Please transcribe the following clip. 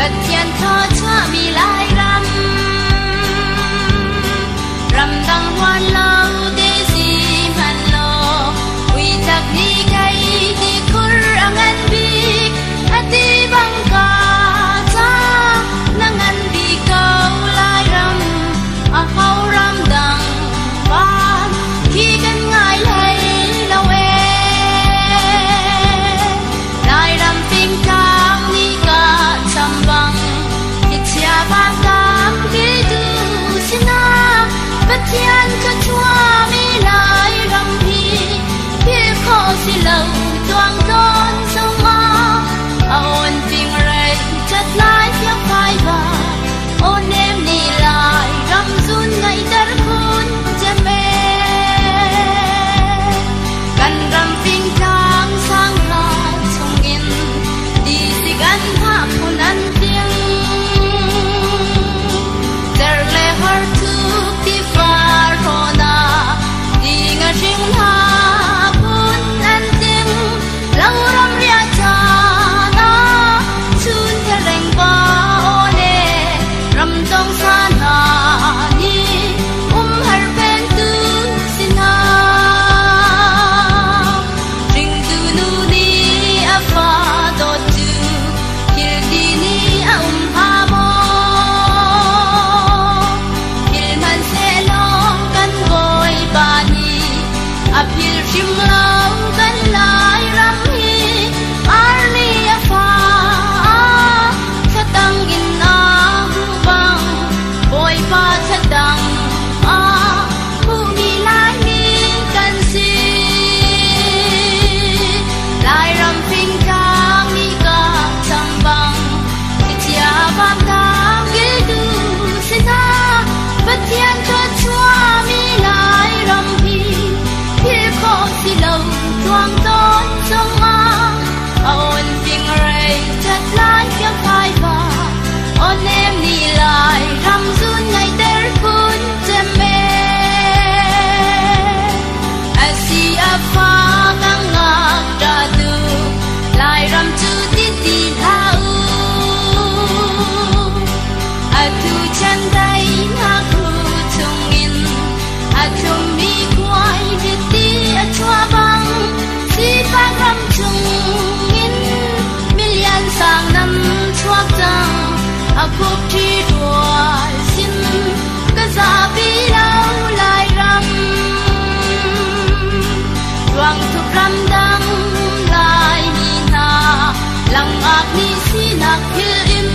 bất thiên thọ cha mi lai ram dang hoan lâu te si man lo uy tak ni kai ti kur angan bi ati bang ka cha nangan bi kau lai ram a hau ram dang ban khi kan ngai lai lawe lai ram ting tang ni ka cham bang ti chia ba tam ki tu sina bất thiên cho chúa mi lại rầm hi phía khó xì lâu toang đón sông ma ôn tình rây chất lái theo phai và ôn em đi lại rầm run ngày dar khôn chân mê cần rầm phình trang sang là trong nghìn đi xịt ăn hạ phun ăn tiếng der lệ har tu ti far hona đi ngã riêng ha phun ăn tiếng lâu ram ria cha na chun theo rèn bao nè ram trong sa na ni har pen tu sin ha ring tu nu ni a fa do tu kir di ni a ha mo kir man se long kan boy bani apil rim lau kan lai ram hi arni a fa khatang in na bang boy pa khatang a hu mi lai mi kan si lai ram phing kang ni ka cham bang chia bam tam gi du sina bất thiên cho chúa mi lại ram hi phía khó xì lâu toang đón sông ma ôn tình rây chất lái theo phai và ôn em đi lại ram run ngày der khôn chân mê asi a pha ngang ngang ra tu lại ram chu ti ti thao a tu chân đây na khu chung in a chung mi quay đi ti a chua bang si bang ram chung in million sang năm chuak tang a khúc thi đua xin ka za bi lâu lai ram Tuang thuk ram dang lai ni na lang ak ni si nak hil im